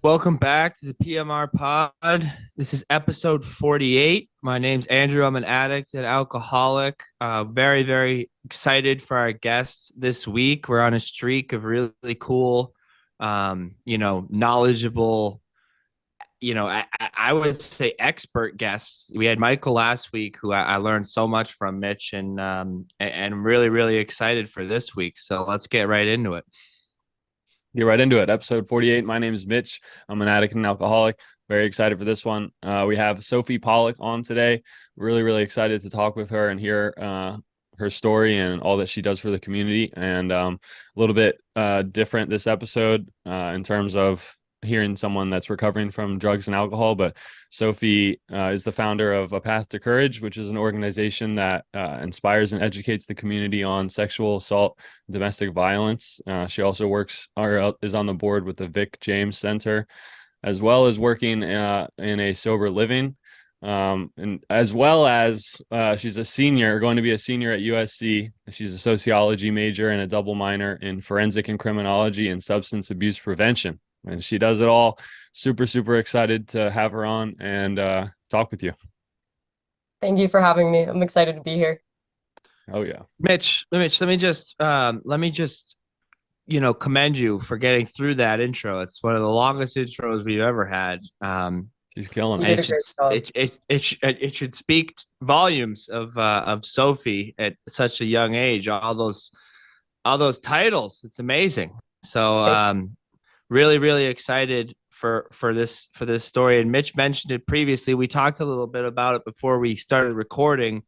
Welcome back to the PMR pod. This is episode 48. My name's Andrew. I'm an addict and alcoholic. Very, very excited for our guests this week. We're on a streak of really, really cool, knowledgeable, I would say expert guests. We had Michael last week, who I learned so much from, Mitch, and really, really excited for this week. So let's get right into it. Get right into it. Episode 48. My name is Mitch. I'm an addict and alcoholic. Very excited for this one. We have Sophie Pollack on today. Really, really excited to talk with her and hear her story and all that she does for the community. And a little bit different this episode in terms of hearing someone that's recovering from drugs and alcohol. But Sophie is the founder of A Path to Courage, which is an organization that inspires and educates the community on sexual assault, domestic violence. She also works or is on the board with the Vic James Center, as well as working in a sober living. And as well as she's a senior, going to be a senior at USC. She's a sociology major and a double minor in forensic and criminology and substance abuse prevention. And she does it all. Super, super excited to have her on and talk with you. Thank you for having me. I'm excited to be here. Oh yeah. Mitch, let me just commend you for getting through that intro. It's one of the longest intros we've ever had. She's killing You it. did a great job. It should speak volumes of Sophie at such a young age. All those titles. It's amazing. So really, really excited for this story. And Mitch mentioned it previously. We talked a little bit about it before we started recording.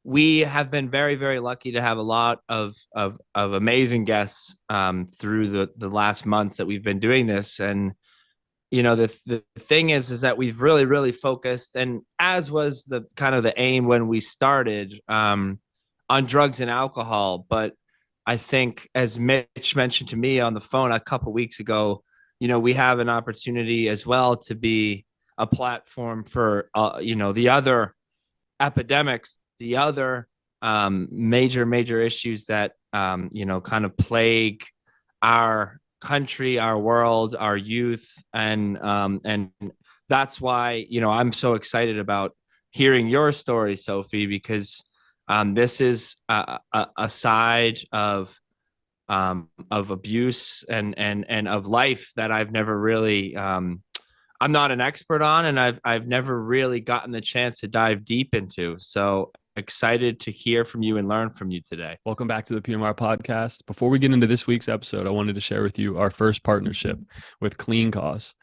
We have been very, very lucky to have a lot of amazing guests through the last months that we've been doing this. And the thing is that we've really, really focused, and as was the kind of the aim when we started, on drugs and alcohol. But I think, as Mitch mentioned to me on the phone a couple of weeks ago, we have an opportunity as well to be a platform for the other epidemics, the other major issues that kind of plague our country, our world, our youth, and that's why I'm so excited about hearing your story, Sophie, because this is a side of abuse and of life that I've never really I'm not an expert on, and I've never really gotten the chance to dive deep into. So excited to hear from you and learn from you today. Welcome back to the PMR podcast. Before we get into this week's episode, I wanted to share with you our first partnership with Clean Cause.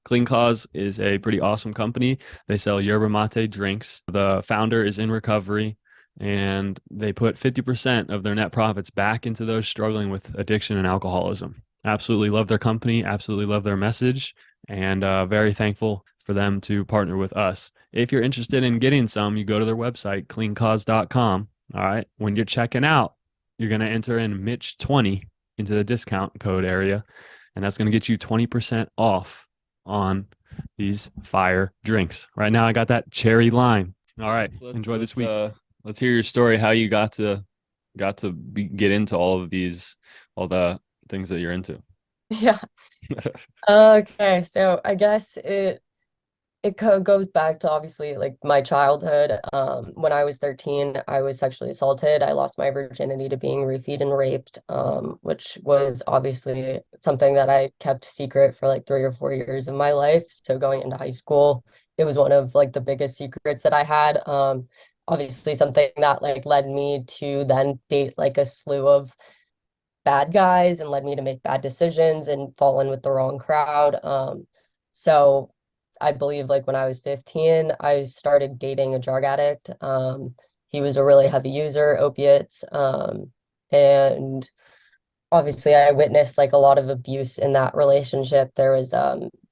Clean Cause is a pretty awesome company. They sell yerba mate drinks. The founder is in recovery, and they put 50% of their net profits back into those struggling with addiction and alcoholism. Absolutely love their company, absolutely love their message, and very thankful for them to partner with us. If you're interested in getting some, you go to their website, cleancause.com. All right. When you're checking out, you're going to enter in Mitch20 into the discount code area, and that's going to get you 20% off on these fire drinks. Right now, I got that cherry lime. All right. Enjoy this week. Let's hear your story, how you got to get into all the things that you're into. Yeah. Okay. So I guess it goes back to obviously like my childhood. When I was 13, I was sexually assaulted. I lost my virginity to being roofied and raped, which was obviously something that I kept secret for like 3 or 4 years of my life. So going into high school, it was one of like the biggest secrets that I had. Obviously something that like led me to then date like a slew of bad guys and led me to make bad decisions and fall in with the wrong crowd. So I believe like when I was 15, I started dating a drug addict. He was a really heavy user, opiates. And obviously I witnessed like a lot of abuse in that relationship. There was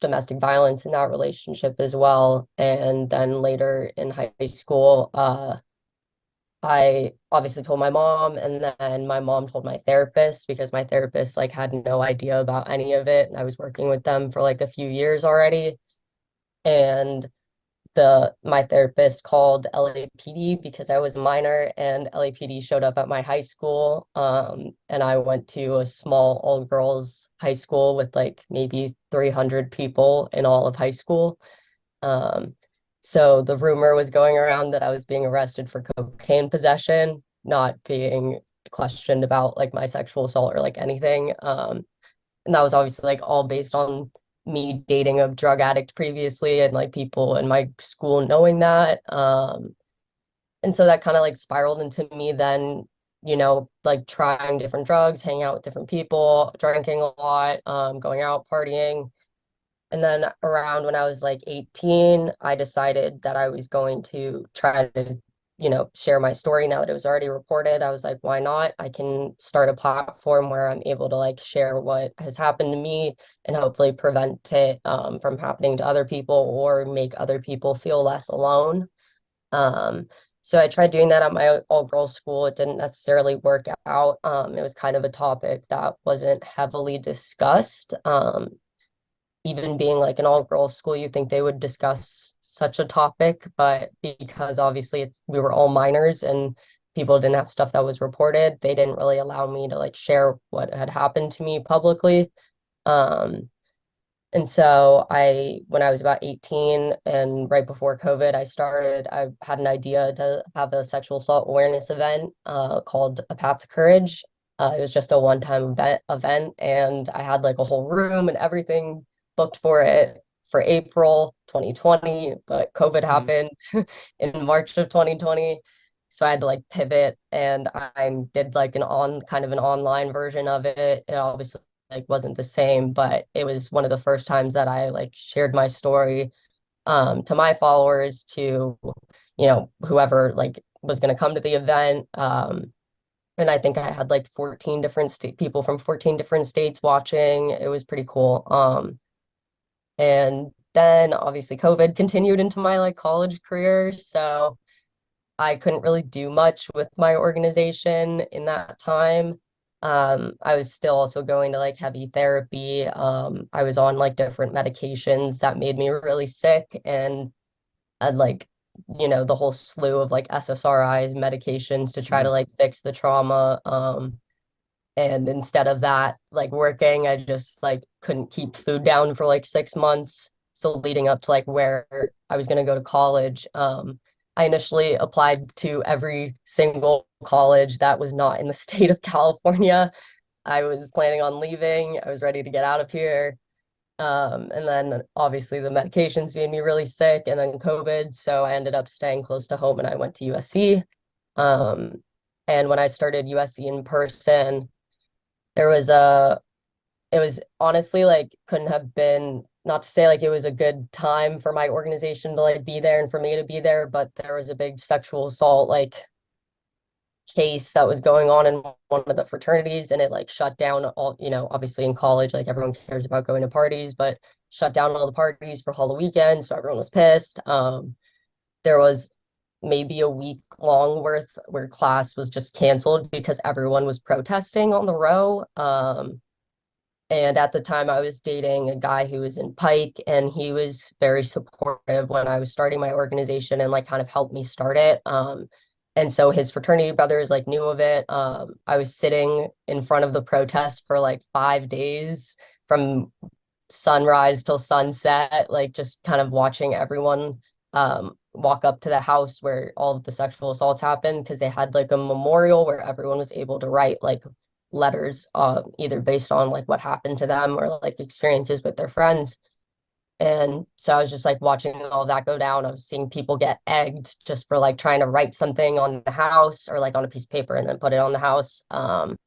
domestic violence in that relationship as well. And then later in high school, I obviously told my mom, and then my mom told my therapist, because my therapist like had no idea about any of it. And I was working with them for like a few years already. And my therapist called LAPD because I was a minor, and LAPD showed up at my high school. And I went to a small all-girls high school with like maybe 300 people in all of high school. Um, so the rumor was going around that I was being arrested for cocaine possession, not being questioned about like my sexual assault or like anything. And that was obviously like all based on me dating a drug addict previously and like people in my school knowing that. And so that kind of like spiraled into me then, like trying different drugs, hanging out with different people, drinking a lot, going out, partying. And then around when I was like 18, I decided that I was going to try to, share my story now that it was already reported. I was like, why not? I can start a platform where I'm able to like share what has happened to me and hopefully prevent it from happening to other people or make other people feel less alone. Um, so I tried doing that at my all-girls school. It didn't necessarily work out. It was kind of a topic that wasn't heavily discussed. Even being like an all-girls school, you think they would discuss such a topic, but because obviously we were all minors and people didn't have stuff that was reported, they didn't really allow me to like share what had happened to me publicly. Um, and so when I was about 18 and right before COVID, I had an idea to have a sexual assault awareness event called A Path to Courage. It was just a one-time event, and I had like a whole room and everything booked for it for April 2020, but COVID happened in March of 2020. So I had to like pivot, and I did like kind of an online version of it. It obviously like wasn't the same, but it was one of the first times that I like shared my story to my followers, to whoever like was going to come to the event. And I think I had like 14 different people from 14 different states watching. It was pretty cool. And then obviously COVID continued into my like college career, so I couldn't really do much with my organization in that time. I was still also going to like heavy therapy. I was on like different medications that made me really sick, and I'd like, the whole slew of like SSRIs medications to try to like fix the trauma. And instead of that, like working, I just like couldn't keep food down for like 6 months. So leading up to like where I was going to go to college, I initially applied to every single college that was not in the state of California. I was planning on leaving. I was ready to get out of here. And then obviously the medications made me really sick, and then COVID. So I ended up staying close to home and I went to USC. Um, and when I started USC in person, there was it was honestly like couldn't have been, not to say like it was a good time for my organization to like be there and for me to be there, but there was a big sexual assault like case that was going on in one of the fraternities, and it like shut down all, obviously in college like everyone cares about going to parties, but shut down all the parties for Halloween weekend, so everyone was pissed. There was maybe a week long worth where class was just canceled because everyone was protesting on the row. And at the time, I was dating a guy who was in Pike, and he was very supportive when I was starting my organization and like kind of helped me start it. And so his fraternity brothers like knew of it. I was sitting in front of the protest for like 5 days from sunrise till sunset, like just kind of watching everyone walk up to the house where all of the sexual assaults happened, because they had like a memorial where everyone was able to write like letters, either based on like what happened to them or like experiences with their friends. And so I was just like watching all that go down. I was seeing people get egged just for like trying to write something on the house or like on a piece of paper and then put it on the house. And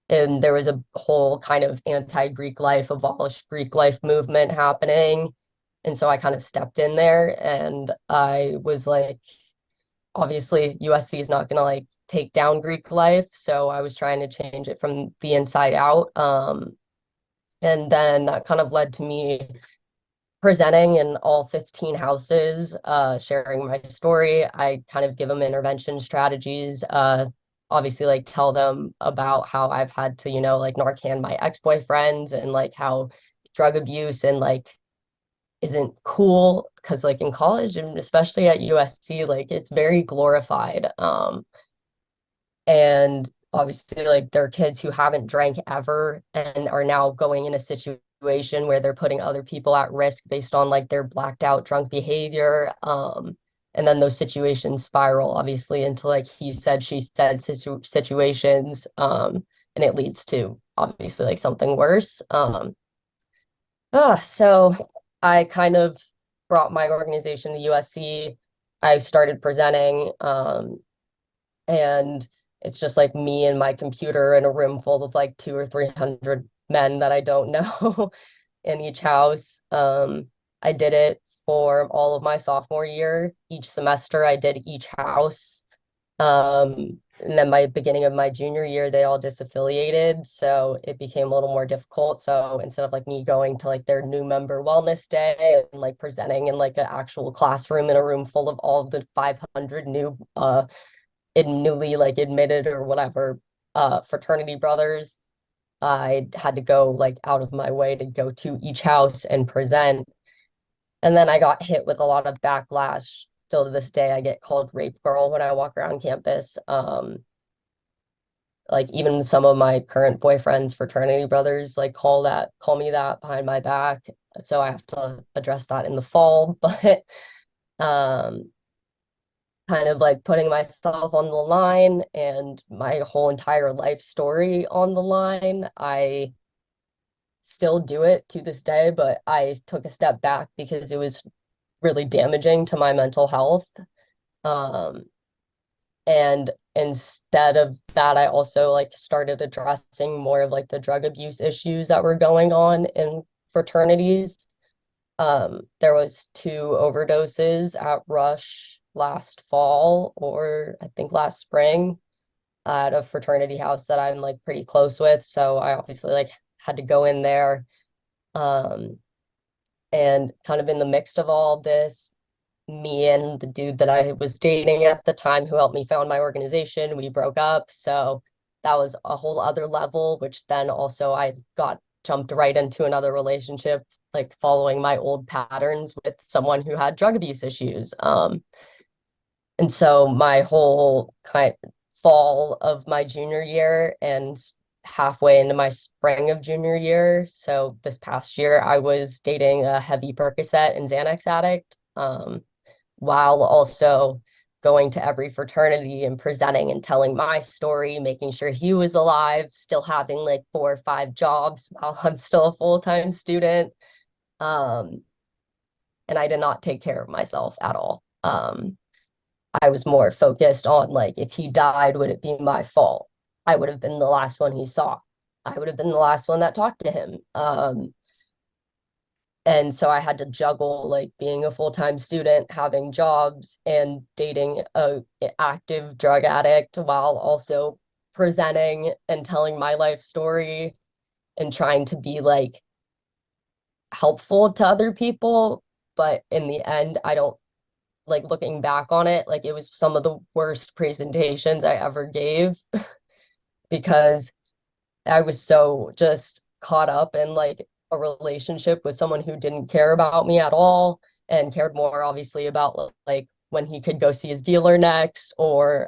there was a whole kind of anti-Greek life, abolish Greek life movement happening. And so I kind of stepped in there, and I was like, obviously USC is not going to like take down Greek life. So I was trying to change it from the inside out. And then that kind of led to me presenting in all 15 houses, sharing my story. I kind of give them intervention strategies, obviously like tell them about how I've had to, like Narcan my ex-boyfriends, and like how drug abuse and like isn't cool because like in college and especially at USC, like it's very glorified. And obviously like there are kids who haven't drank ever and are now going in a situation where they're putting other people at risk based on like their blacked out drunk behavior. And then those situations spiral obviously into like he said, she said situations. And it leads to obviously like something worse. So I kind of brought my organization to USC. I started presenting, and it's just like me and my computer in a room full of like 200 or 300 men that I don't know in each house. I did it for all of my sophomore year. Each semester, I did each house. And then my beginning of my junior year, they all disaffiliated, so it became a little more difficult. So instead of like me going to like their new member wellness day and like presenting in like an actual classroom in a room full of all of the 500 newly like admitted or whatever fraternity brothers, I had to go like out of my way to go to each house and present. And then I got hit with a lot of backlash. Still to this day, I get called rape girl when I walk around campus. Like even some of my current boyfriends, fraternity brothers, like call me that behind my back. So I have to address that in the fall. But um, kind of like putting myself on the line and my whole entire life story on the line. I still do it to this day, but I took a step back because it was really damaging to my mental health. Um, and instead of that, I also like started addressing more of like the drug abuse issues that were going on in fraternities. There was 2 overdoses at Rush last fall, or I think last spring, at a fraternity house that I'm like pretty close with. So I obviously like had to go in there. Um, and kind of in the midst of all of this, me and the dude that I was dating at the time who helped me found my organization, we broke up. So that was a whole other level, which then also I got jumped right into another relationship, like following my old patterns with someone who had drug abuse issues. And so my whole kind fall of my junior year and halfway into my spring of junior year. So this past year, I was dating a heavy Percocet and Xanax addict, while also going to every fraternity and presenting and telling my story, making sure he was alive, still having like 4 or 5 jobs while I'm still a full-time student. Um, and I did not take care of myself at all. I was more focused on like, if he died, would it be my fault? I would have been the last one he saw. I would have been the last one that talked to him. And so I had to juggle like being a full-time student, having jobs, and dating a active drug addict while also presenting and telling my life story and trying to be like helpful to other people. But in the end, I don't like looking back on it, like it was some of the worst presentations I ever gave because I was so just caught up in like a relationship with someone who didn't care about me at all and cared more obviously about like when he could go see his dealer next, or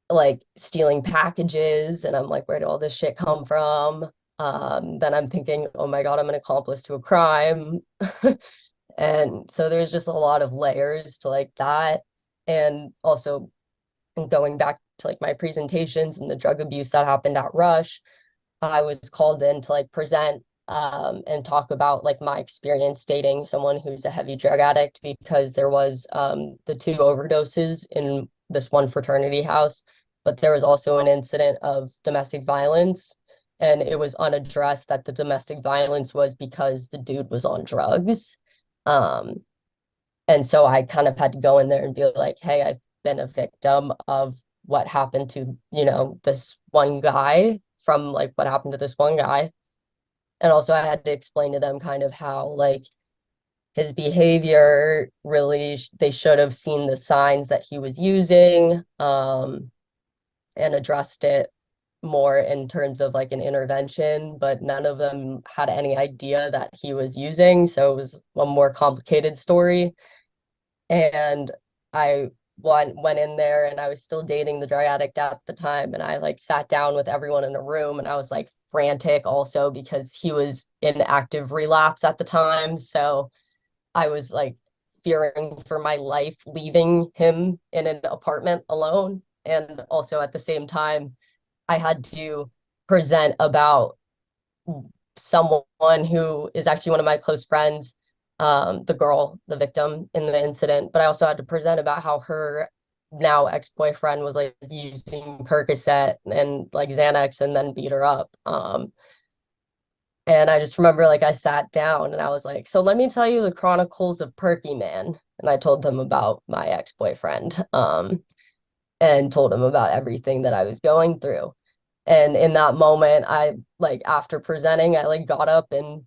like stealing packages. And I'm like, where did all this shit come from? Then I'm thinking, oh my God, I'm an accomplice to a crime. And so there's just a lot of layers to like that. And also going back to like my presentations and the drug abuse that happened at Rush, I was called in to like present and talk about like my experience dating someone who's a heavy drug addict, because there was the 2 overdoses in this one fraternity house, but there was also an incident of domestic violence. And it was unaddressed that the domestic violence was because the dude was on drugs. Um, and so I kind of had to go in there and be like, hey, I've been a victim of what happened to, this one guy, from like what happened to this one guy. And also I had to explain to them kind of how like his behavior really, they should have seen the signs that he was using, and addressed it more in terms of like an intervention, but none of them had any idea that he was using. So it was a more complicated story. And I went in there and I was still dating the drug addict at the time. And I like sat down with everyone in a room and I was like frantic also because he was in active relapse at the time. So I was like fearing for my life leaving him in an apartment alone. And also at the same time, I had to present about someone who is actually one of my close friends, the girl, the victim in the incident. But I also had to present about how her now ex-boyfriend was like using Percocet and like Xanax and then beat her up. And I just remember like I sat down and I was like, so let me tell you the chronicles of Perky Man. And I told them about my ex-boyfriend, and told him about everything that I was going through. And in that moment, I like after presenting, I like got up and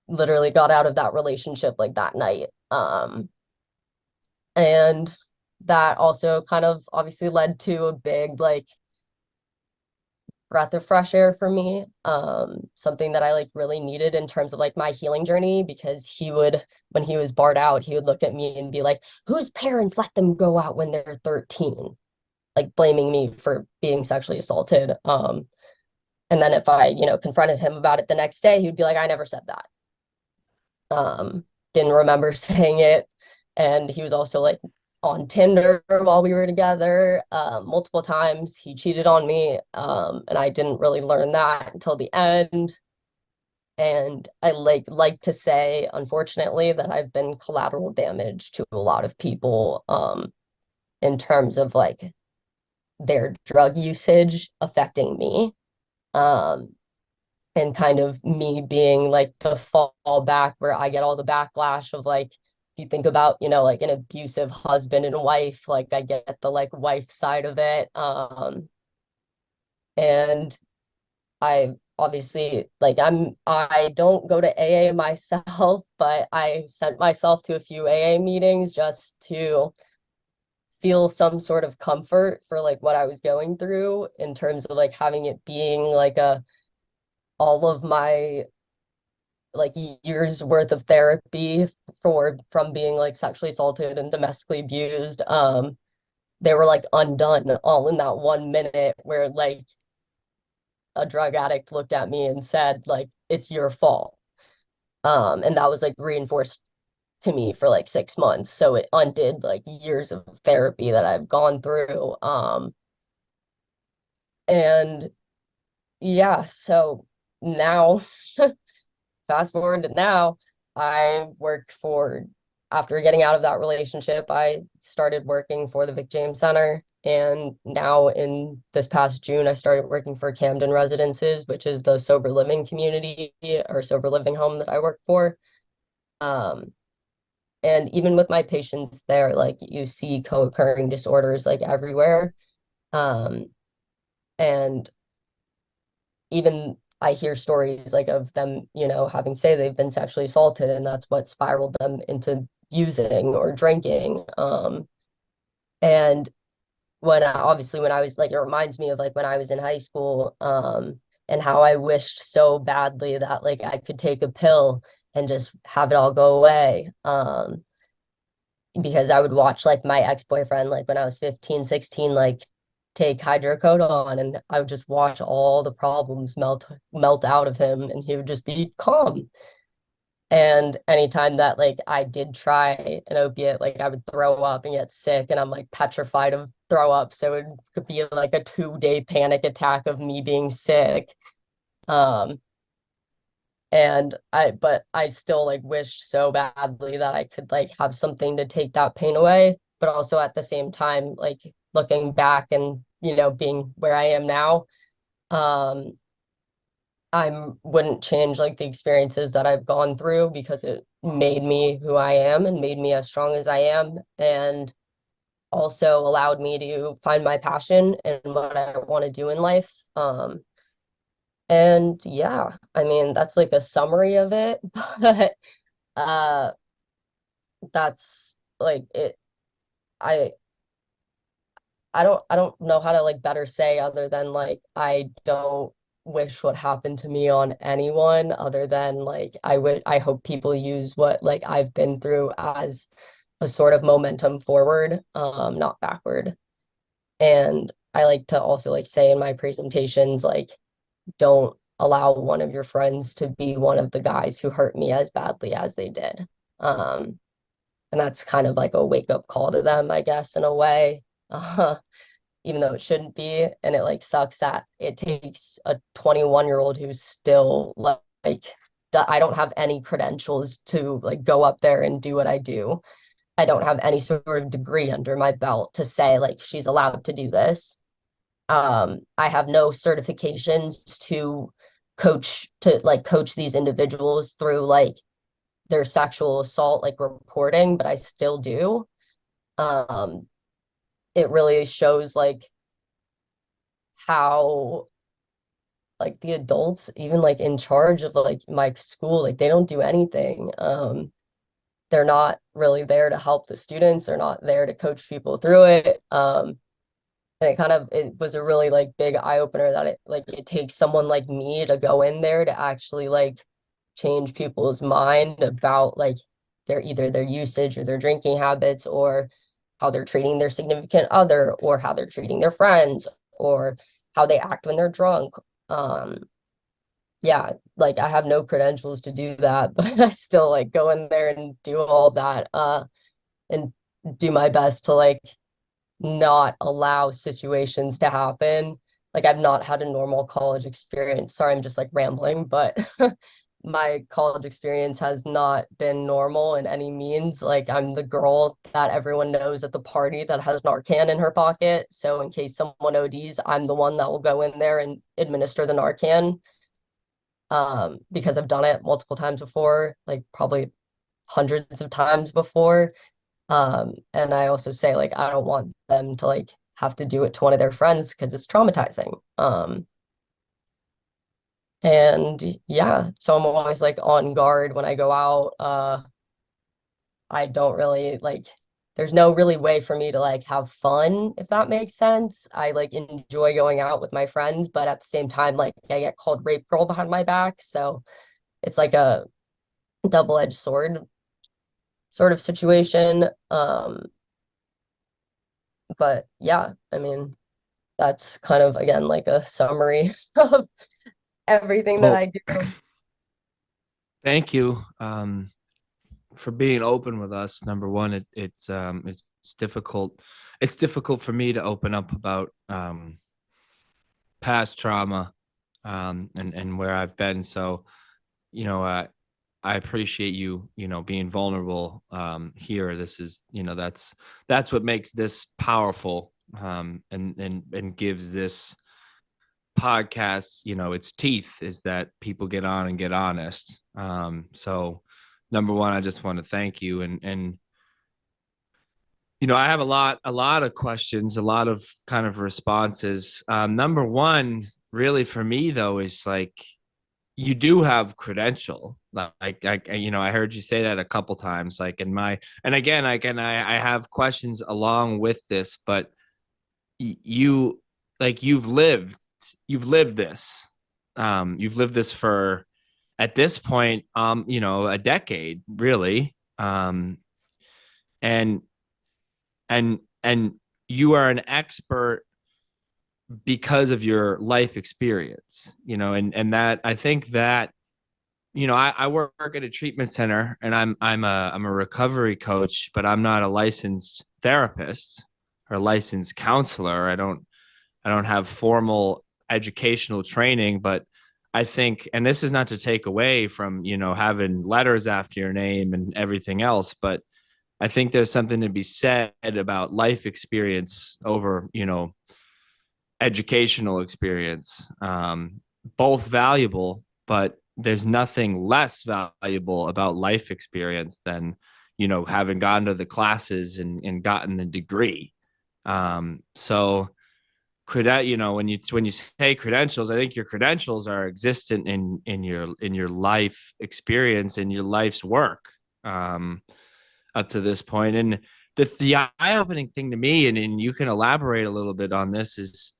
literally got out of that relationship like that night. And that also kind of obviously led to a big like breath of fresh air for me. Something that I like really needed in terms of like my healing journey, because he would, when he was barred out, he would look at me and be like, whose parents let them go out when they're 13? Like blaming me for being sexually assaulted. And then if I, confronted him about it the next day, he'd be like, I never said that. Didn't remember saying it. And he was also like on Tinder while we were together, multiple times. He cheated on me. And I didn't really learn that until the end. And I like to say, unfortunately, that I've been collateral damage to a lot of people, in terms of like their drug usage affecting me. Um, and kind of me being like the fallback where I get all the backlash of like, if you think about, like an abusive husband and wife, like I get the like wife side of it. And I obviously like I don't go to AA myself, but I sent myself to a few AA meetings just to feel some sort of comfort for like what I was going through, in terms of like having it being like a all of my like years worth of therapy from being like sexually assaulted and domestically abused. They were like undone all in that 1 minute where like a drug addict looked at me and said like, it's your fault. And that was like reinforced to me for like 6 months, so it undid like years of therapy that I've gone through. And yeah, so now fast forward to now, I work for, after getting out of that relationship, I started working for the Vic James Center. And now in this past June, I started working for Camden Residences, which is the sober living community or sober living home that I work for. Um, and even with my patients there, like you see co-occurring disorders like everywhere. Um, and even I hear stories like of them, having say they've been sexually assaulted and that's what spiraled them into using or drinking. And obviously when I was like, it reminds me of like when I was in high school, and how I wished so badly that like I could take a pill and just have it all go away. Because I would watch like my ex-boyfriend, like when I was 15, 16, like take hydrocodone, and I would just watch all the problems melt out of him and he would just be calm. And anytime that like I did try an opiate, like I would throw up and get sick and I'm like petrified of throw up. So it could be like a 2-day panic attack of me being sick. Um, but I still like wished so badly that I could like have something to take that pain away, but also at the same time like looking back and being where I am now, um I wouldn't change like the experiences that I've gone through, because it made me who I am and made me as strong as I am, and also allowed me to find my passion and what I want to do in life. And yeah, I mean, that's like a summary of it, but uh that's like it. I I don't know how to like better say other than like I don't wish what happened to me on anyone other than like I hope people use what like I've been through as a sort of momentum forward, not backward. And I like to also like say in my presentations, like, don't allow one of your friends to be one of the guys who hurt me as badly as they did. Um, and that's kind of like a wake up call to them, I guess, in a way. Even though it shouldn't be. And it like sucks that it takes a 21-year-old who's still like, I don't have any credentials to like go up there and do what I do. I don't have any sort of degree under my belt to say like she's allowed to do this. I have no certifications to coach these individuals through like their sexual assault like reporting, but I still do. Um, it really shows like how like the adults even like in charge of like my school like they don't do anything. They're not really there to help the students, they're not there to coach people through it. And it was a really like big eye opener that it takes someone like me to go in there to actually like change people's mind about like their usage or their drinking habits or how they're treating their significant other or how they're treating their friends or how they act when they're drunk. Um, yeah, like I have no credentials to do that, but I still like go in there and do all that, and do my best to like not allow situations to happen. Like I've not had a normal college experience. Sorry, I'm just like rambling, but my college experience has not been normal in any means. Like I'm the girl that everyone knows at the party that has Narcan in her pocket. So in case someone ODs, I'm the one that will go in there and administer the Narcan. Because I've done it multiple times before, like probably hundreds of times before. And I also say like I don't want them to like have to do it to one of their friends because it's traumatizing. And yeah, so I'm always like on guard when I go out. I don't really like there's no really way for me to like have fun, if that makes sense. I like enjoy going out with my friends, but at the same time, like I get called rape girl behind my back. So it's like a double-edged sword sort of situation. But yeah, I mean, that's kind of again like a summary of everything that Well, I do. thank you for being open with us. Number one, it's difficult. It's difficult for me to open up about past trauma and where I've been. So, you know, I appreciate you, being vulnerable here. This is, that's what makes this powerful, and gives this podcast, its teeth, is that people get on and get honest. So number one, I just want to thank you. And I have a lot of questions, a lot of kind of responses. Number one, really for me though, is like, you do have credential. I heard you say that a couple times, like and again, I have questions along with this, but you, like, you've lived this. You've lived this for, at this point, a decade, really. And and you are an expert because of your life experience, and that, I think that, I work at a treatment center, and I'm a recovery coach, but I'm not a licensed therapist or a licensed counselor. I don't have formal educational training, but I think, and this is not to take away from, having letters after your name and everything else, but I think there's something to be said about life experience over, educational experience. Both valuable, but there's nothing less valuable about life experience than, having gone to the classes and gotten the degree. So when you say credentials, I think your credentials are existent in your life experience and your life's work, up to this point. And the eye-opening thing to me, and you can elaborate a little bit on this, is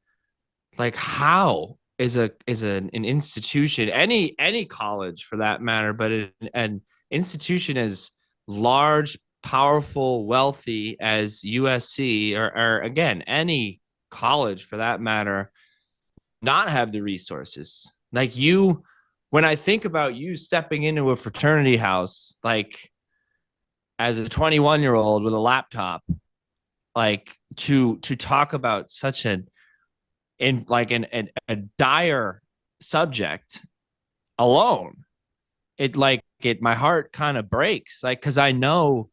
like how is an institution, any college for that matter, but an institution as large, powerful, wealthy as USC, or again any college for that matter, not have the resources like you. When I think about you stepping into a fraternity house, like as a 21-year-old with a laptop, like to talk about such in like a dire subject alone, it like it my heart kind of breaks, like because I know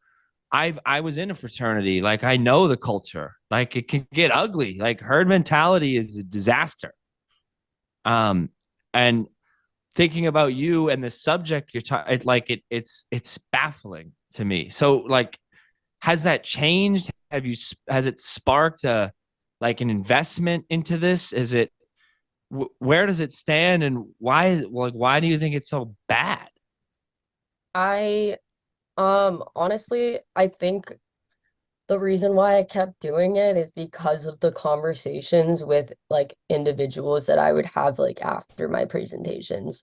I was in a fraternity, like I know the culture, like it can get ugly, like herd mentality is a disaster. And thinking about you and the subject you're talking, like it's baffling to me. So like, has that changed? Has it sparked a like an investment into this? Is it where does it stand, and why do you think it's so bad? I honestly, I think the reason why I kept doing it is because of the conversations with like individuals that I would have like after my presentations.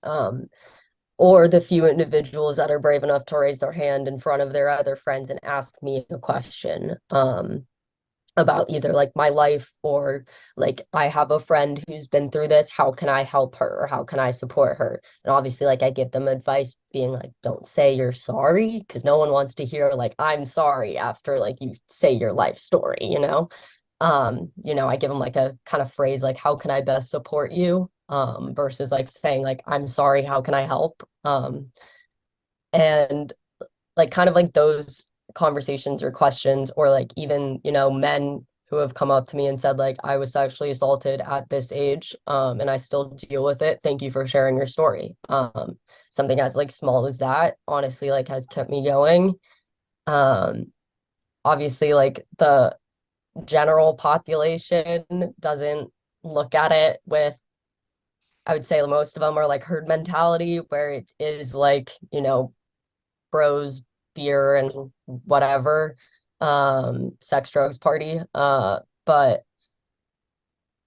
Or the few individuals that are brave enough to raise their hand in front of their other friends and ask me a question. About either like my life or like I have a friend who's been through this, how can I help her or how can I support her? And obviously like I give them advice being like, don't say you're sorry, because no one wants to hear like I'm sorry after like you say your life story, you know. I give them like a kind of phrase like how can I best support you, versus like saying like I'm sorry, how can I help? And like kind of like those conversations or questions, or like even men who have come up to me and said like I was sexually assaulted at this age, and I still deal with it, thank you for sharing your story. Something as like small as that honestly like has kept me going. um Obviously like the general population doesn't look at it with, I would say most of them are like herd mentality, where it is like bros, beer, and whatever, sex, drugs, party. But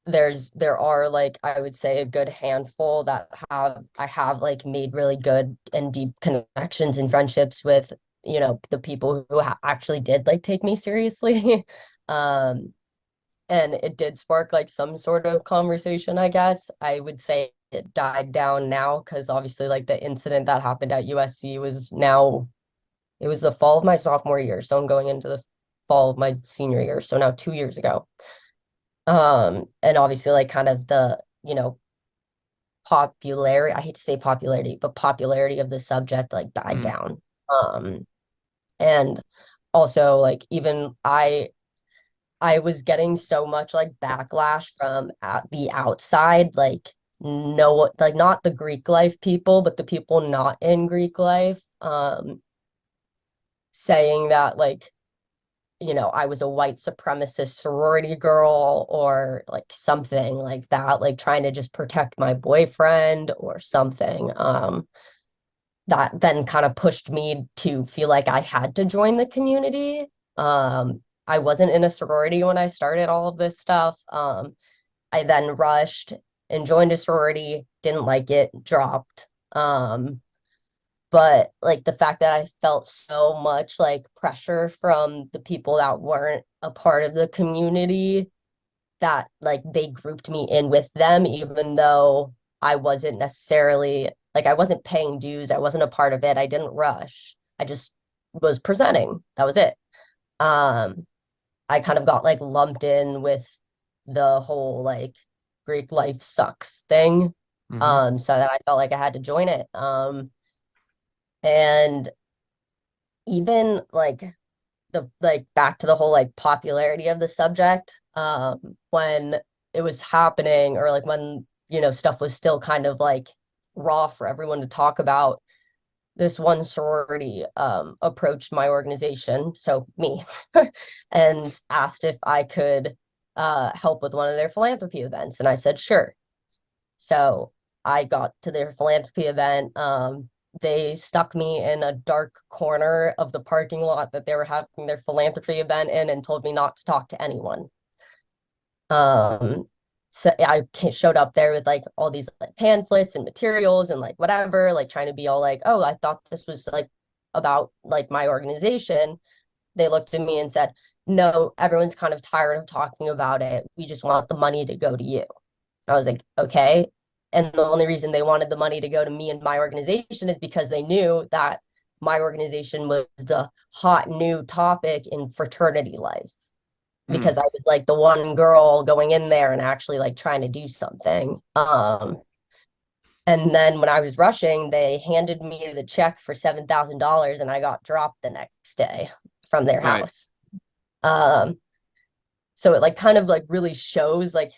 there are like I would say a good handful that I have like made really good and deep connections and friendships with, the people who actually did like take me seriously. um and it did spark like some sort of conversation, I guess. I would say it died down now because obviously like the incident that happened at USC was now, it was the fall of my sophomore year, so I'm going into the fall of my senior year, so now 2 years ago. And obviously like kind of the, popularity, I hate to say popularity, but popularity of the subject like died Mm. down. And also like even I was getting so much like backlash from the outside, like no, like not the Greek life people, but the people not in Greek life, saying that like, I was a white supremacist sorority girl or like something like that, like trying to just protect my boyfriend or something. That then kind of pushed me to feel like I had to join the community. I wasn't in a sorority when I started all of this stuff. I then rushed and joined a sorority, didn't like it, dropped. But like the fact that I felt so much like pressure from the people that weren't a part of the community, that like they grouped me in with them, even though I wasn't necessarily like I wasn't paying dues, I wasn't a part of it, I didn't rush, I just was presenting, that was it. I kind of got like lumped in with the whole like Greek life sucks thing. Mm-hmm. So that I felt like I had to join it. And even like the like back to the whole like popularity of the subject, when it was happening, or like when stuff was still kind of like raw for everyone to talk about, this one sorority approached my organization, so me, and asked if I could help with one of their philanthropy events, and I said sure. So I got to their philanthropy event, they stuck me in a dark corner of the parking lot that they were having their philanthropy event in and told me not to talk to anyone. So I showed up there with like all these like pamphlets and materials and like whatever, like trying to be all like, oh, I thought this was like about like my organization. They looked at me and said, no, everyone's kind of tired of talking about it. We just want the money to go to you. I was like, okay. And the only reason they wanted the money to go to me and my organization is because they knew that my organization was the hot new topic in fraternity life. Because I was like the one girl going in there and actually like trying to do something. And then when I was rushing, they handed me the check for $7,000 and I got dropped the next day from their house. So it like kind of like really shows like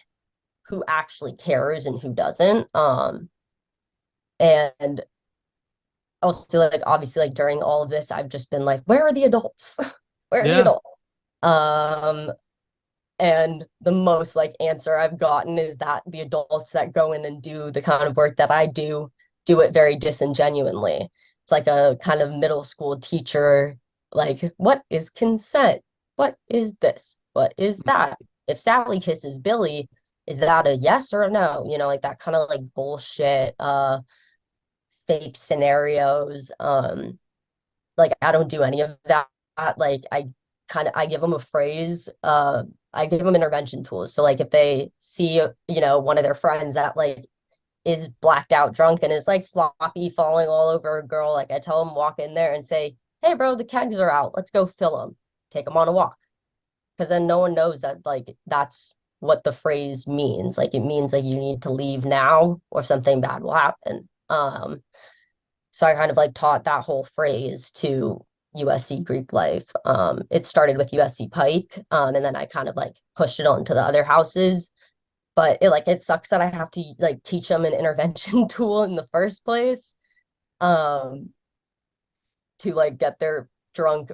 who actually cares and who doesn't. And also like obviously like during all of this, I've just been like, where are the adults? Where are the adults? And the most like answer I've gotten is that the adults that go in and do the kind of work that I do it very disingenuinely. It's like a kind of middle school teacher, like, what is consent? What is this? What is that? If Sally kisses Billy, is that a yes or a no? You know, like that kind of like bullshit, fake scenarios. Like I don't do any of that. Like I give them a phrase, I give them intervention tools. So like if they see, you know, one of their friends that like is blacked out drunk and is like sloppy falling all over a girl, like I tell them walk in there and say, hey bro, the kegs are out, let's go fill them, take them on a walk. Because then no one knows that like that's what the phrase means. Like it means like you need to leave now or something bad will happen. So I kind of like taught that whole phrase to USC Greek life. It started with USC Pike, and then I kind of like pushed it on to the other houses. But it sucks that I have to like teach them an intervention tool in the first place, to like get their drunk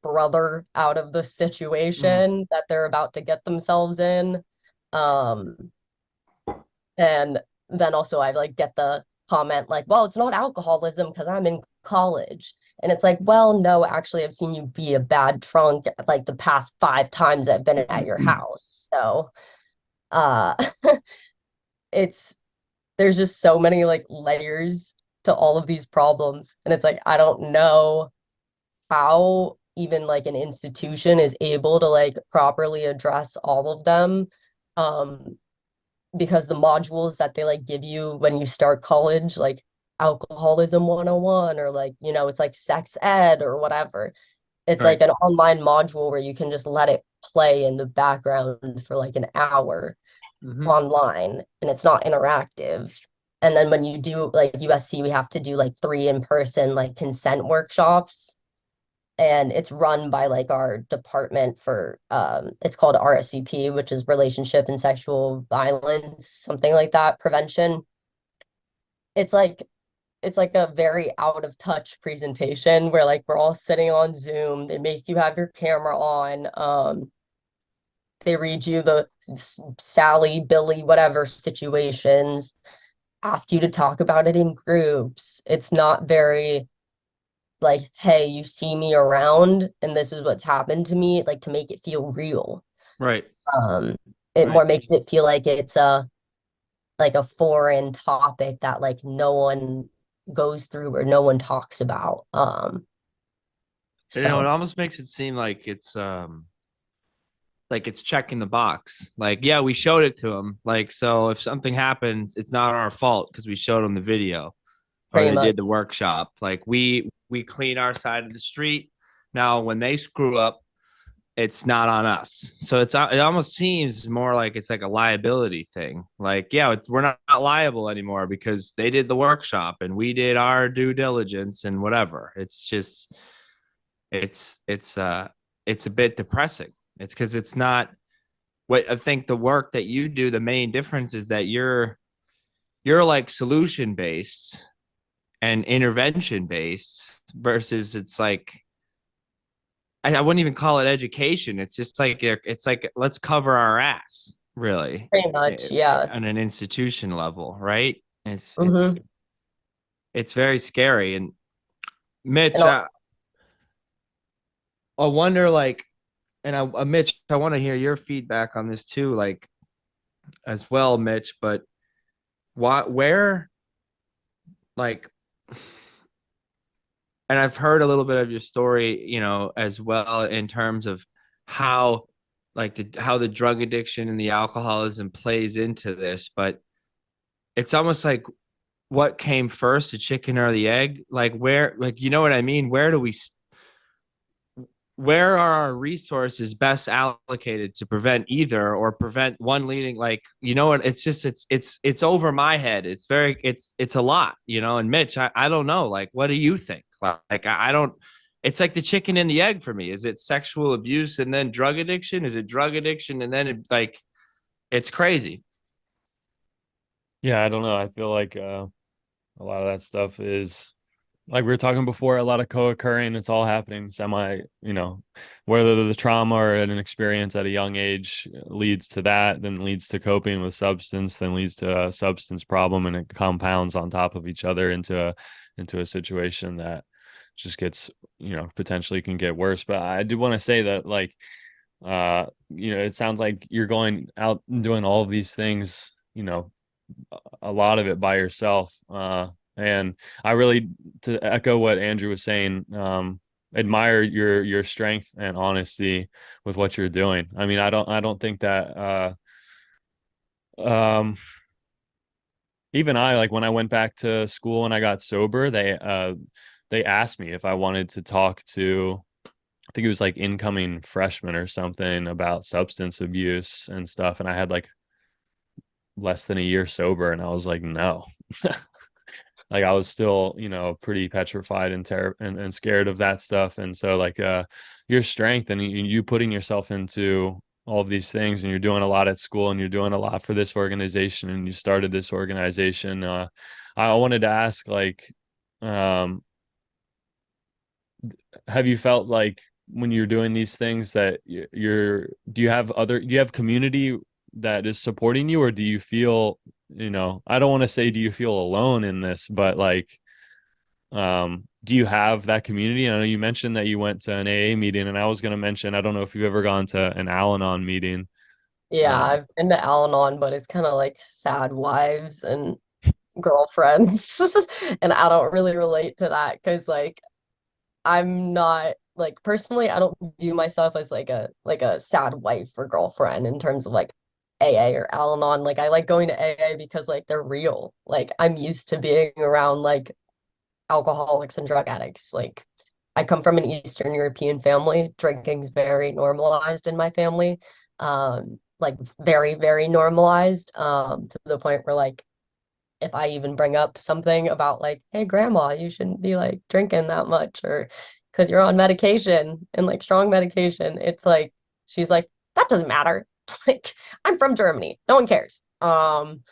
brother out of the situation that they're about to get themselves in. And then also I like get the comment like, well, it's not alcoholism because I'm in college. And it's like, well, no, actually, I've seen you be a bad drunk like the past 5 times I've been at your house. So uh it's there's just so many like layers to all of these problems. And it's like, I don't know how even like an institution is able to like properly address all of them. Because the modules that they like give you when you start college, like alcoholism 101 or like, you know, it's like sex ed or whatever. It's like an online module where you can just let it play in the background for like an hour online and it's not interactive. And then when you do like USC, we have to do like 3 in-person like consent workshops. And it's run by like our department for it's called RSVP, which is relationship and sexual violence, something like that, prevention. It's like a very out of touch presentation where like we're all sitting on Zoom, they make you have your camera on, they read you the Sally, Billy, whatever situations, ask you to talk about it in groups. It's not very like, hey, you see me around and this is what's happened to me, like to make it feel real. It more makes it feel like it's a foreign topic that like no one goes through or no one talks about. You know, it almost makes it seem like it's checking the box. Like, yeah, we showed it to them. Like, so if something happens, it's not our fault because we showed them the video or they did the workshop. Like we clean our side of the street. Now, when they screw up, it's not on us. So it almost seems more like it's like a liability thing. Like, yeah, we're not liable anymore because they did the workshop and we did our due diligence and whatever. It's just it's a bit depressing. It's because it's not what I think the work that you do, the main difference is that you're like solution based and intervention based versus it's like I wouldn't even call it education. It's just like let's cover our ass, really. Pretty much, yeah. On an institution level, right? It's it's very scary. And Mitch, And also, I wonder, like, and Mitch, I want to hear your feedback on this too, like, as well, Mitch. But where, like, and I've heard a little bit of your story, as well, in terms of how, like, how the drug addiction and the alcoholism plays into this. But it's almost like, what came first, the chicken or the egg? Like, where, like, you know what I mean? Where are our resources best allocated to prevent either, or prevent one leading, like, what, it's just, it's over my head. It's a lot, and Mitch, I don't know, like, what do you think? Like, I don't, it's like the chicken and the egg for me. Is it sexual abuse and then drug addiction? Is it drug addiction and then like, it's crazy. Yeah, I don't know. I feel like a lot of that stuff is, like we were talking before, a lot of co-occurring. It's all happening semi, whether the trauma or an experience at a young age leads to that, then leads to coping with substance, then leads to a substance problem, and it compounds on top of each other into a situation that just gets, potentially can get worse. But I do want to say that, like, it sounds like you're going out and doing all of these things, a lot of it by yourself. And I really, to echo what Andrew was saying, admire your strength and honesty with what you're doing. I mean, I don't think that um even I, like, when I went back to school and I got sober, they asked me if I wanted to talk to, I think it was like incoming freshmen or something, about substance abuse and stuff, and I had like less than a year sober, and I was like, no. Like, I was still, pretty petrified and and scared of that stuff. And so, like, your strength and you putting yourself into all of these things, and you're doing a lot at school, and you're doing a lot for this organization, and you started this organization. I wanted to ask, like, um, have you felt like when you're doing these things that do you have community that is supporting you, or do you feel, I don't want to say do you feel alone in this, but, like, do you have that community? I know you mentioned that you went to an AA meeting, and I was going to mention, I don't know if you've ever gone to an Al-Anon meeting. yeah, I've been to Al-Anon, but it's kind of like sad wives and girlfriends. And I don't really relate to that because, like, I'm not, like, personally, I don't view myself as like a sad wife or girlfriend in terms of like AA or Al-Anon. Like, I like going to AA because, like, they're real. Like, I'm used to being around like alcoholics and drug addicts. Like, I come from an Eastern European family. Drinking's very normalized in my family. Like, very, very normalized. To the point where, like, if I even bring up something about, like, hey, grandma, you shouldn't be like drinking that much, or because you're on medication and like strong medication, it's like she's like, that doesn't matter. Like, I'm from Germany. No one cares. And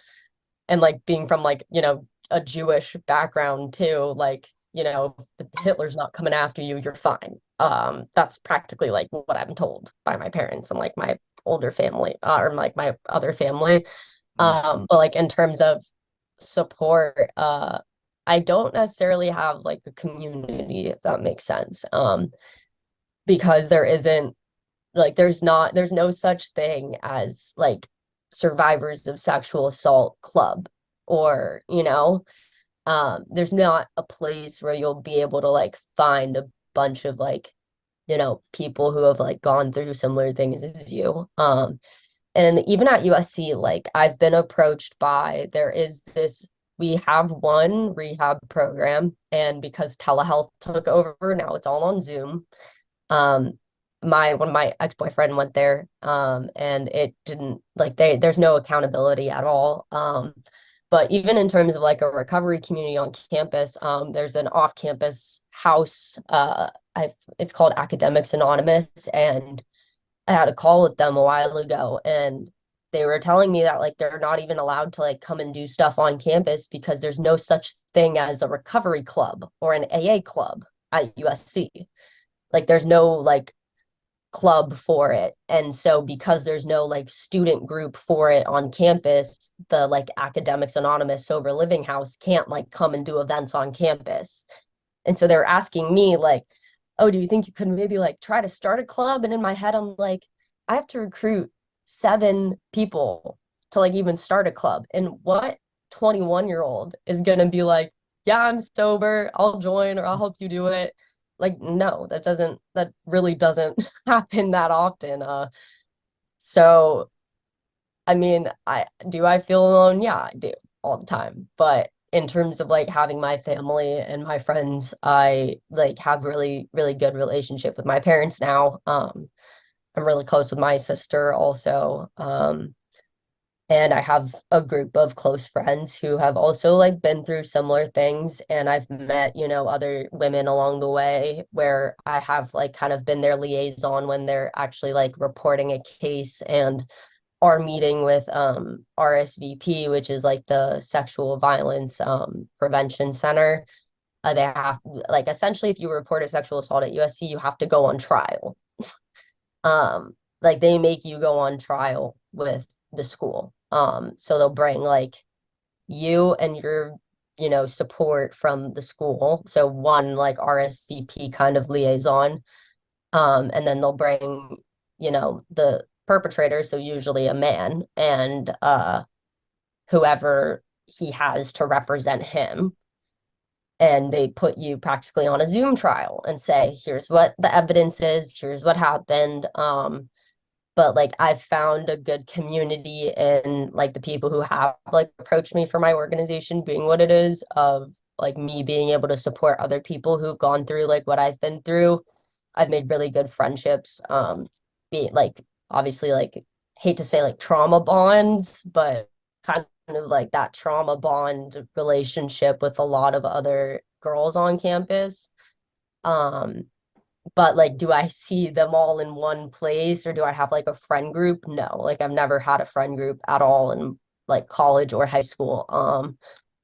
like being from, like, a Jewish background too, like, Hitler's not coming after you, you're fine. That's practically like what I'm told by my parents and like my older family, or like my other family. But like in terms of support, I don't necessarily have like a community, if that makes sense. Because there isn't, like, there's no such thing as like survivors of sexual assault club, or there's not a place where you'll be able to like find a bunch of like, people who have like gone through similar things as you. And even at USC, like, I've been approached by, we have one rehab program, and because telehealth took over, now it's all on Zoom. Um, when my ex-boyfriend went there, and it didn't, like, there's no accountability at all. But even in terms of like a recovery community on campus, there's an off-campus house. It's called Academics Anonymous, and I had a call with them a while ago, and they were telling me that, like, they're not even allowed to like come and do stuff on campus because there's no such thing as a recovery club or an AA club at USC. Like, there's no like club for it. And so because there's no like student group for it on campus, the like Academics Anonymous Sober Living House can't like come and do events on campus. And so they're asking me like, oh, do you think you could maybe like try to start a club? And in my head, I'm like, I have to recruit 7 people to like even start a club. And what 21-year-old is gonna be like, yeah, I'm sober, I'll join or I'll help you do it. Like, no, that really doesn't happen that often. So I mean, I feel alone? Yeah, I do all the time. But in terms of like having my family and my friends, I like have really, really good relationship with my parents now. I'm really close with my sister also. And I have a group of close friends who have also like been through similar things. And I've met, other women along the way where I have like kind of been their liaison when they're actually like reporting a case, and our meeting with RSVP, which is like the Sexual Violence Prevention Center. They have like essentially if you report a sexual assault at USC, you have to go on trial. Like they make you go on trial with the school. So they'll bring like you and your, support from the school. So one like RSVP kind of liaison. And then they'll bring, the perpetrator, so usually a man, and whoever he has to represent him. And they put you practically on a Zoom trial and say, here's what the evidence is, here's what happened. But like I've found a good community in like the people who have like approached me for my organization being what it is, of like me being able to support other people who've gone through like what I've been through. I've made really good friendships. Be like obviously like hate to say like trauma bonds, but kind of like that trauma bond relationship with a lot of other girls on campus. Um, but like, do I see them all in one place or do I have like a friend group? No, like I've never had a friend group at all in like college or high school.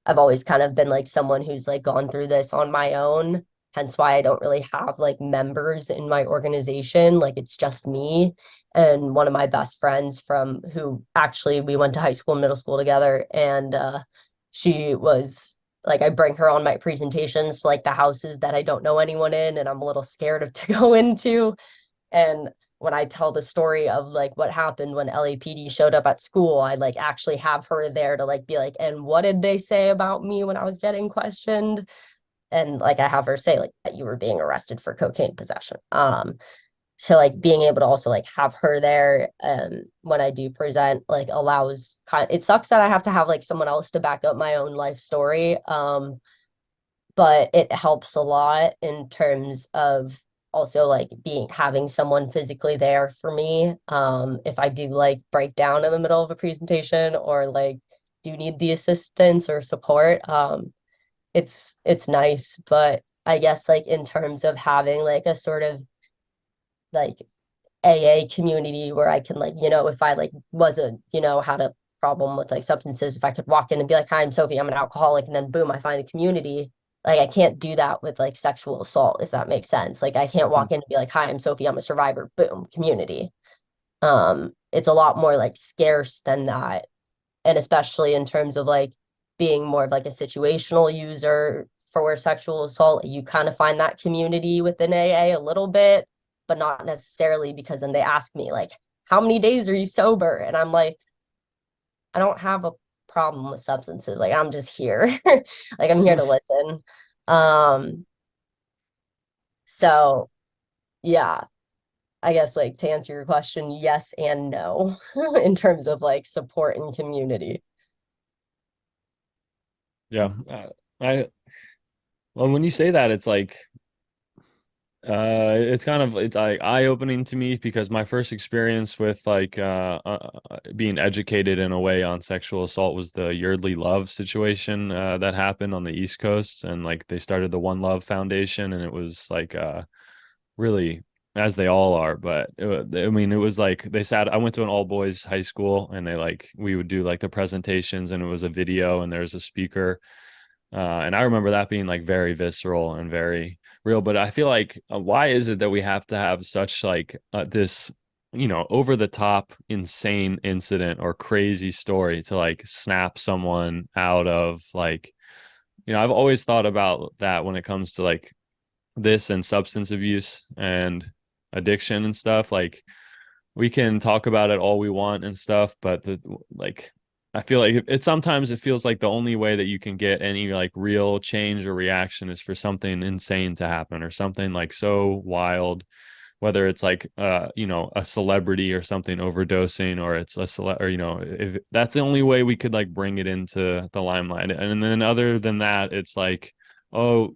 I've always kind of been like someone who's like gone through this on my own. Hence why I don't really have like members in my organization. Like it's just me and one of my best friends from who actually we went to high school and middle school together. And she was like, I bring her on my presentations to like the houses that I don't know anyone in and I'm a little scared of to go into. And when I tell the story of like what happened when LAPD showed up at school, I like actually have her there to like be like, and what did they say about me when I was getting questioned? And like I have her say like that you were being arrested for cocaine possession. So like being able to also like have her there when I do present like allows it sucks that I have to have like someone else to back up my own life story. But it helps a lot in terms of also like having someone physically there for me if I do like break down in the middle of a presentation or like do need the assistance or support. It's nice, but I guess like in terms of having like a sort of like AA community where I can like, if I like had a problem with like substances, if I could walk in and be like, hi, I'm Sophie, I'm an alcoholic, and then boom, I find a community. Like I can't do that with like sexual assault, if that makes sense. Like I can't walk in and be like, hi, I'm Sophie, I'm a survivor, boom, community. It's a lot more like scarce than that. And especially in terms of like being more of like a situational user for sexual assault, you kind of find that community within AA a little bit, but not necessarily, because then they ask me like, how many days are you sober? And I'm like, I don't have a problem with substances. Like I'm just here. Like I'm here to listen. Um, so yeah, I guess like to answer your question, yes and no in terms of like support and community. Yeah. I well, when you say that, it's kind of it's like eye-opening to me because my first experience with like being educated in a way on sexual assault was the Yeardley Love situation that happened on the East Coast, and like they started the One Love Foundation, and it was like really, as they all are, but I mean it was like I went to an all boys high school, and we would do like the presentations, and it was a video and there's a speaker. And I remember that being like very visceral and very real. But I feel like why is it that we have to have such like this, over the top, insane incident or crazy story to like snap someone out of like, I've always thought about that when it comes to like this and substance abuse and addiction and stuff. Like we can talk about it all we want and stuff, but like I feel like it sometimes it feels like the only way that you can get any like real change or reaction is for something insane to happen or something like so wild, whether it's like a celebrity or something overdosing, or it's or if that's the only way we could like bring it into the limelight. And then other than that, it's like, oh,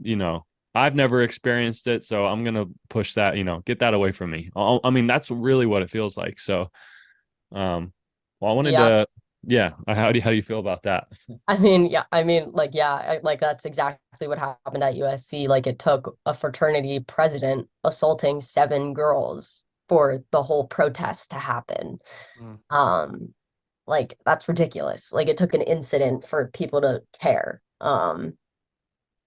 I've never experienced it, so I'm gonna push that, get that away from me. I mean, that's really what it feels like. So, well, I wanted Yeah. to, yeah. How do you feel about that? I mean, yeah, I mean, like, yeah, like that's exactly what happened at USC. Like, it took a fraternity president assaulting 7 girls for the whole protest to happen. Mm. Like, that's ridiculous. Like, it took an incident for people to care.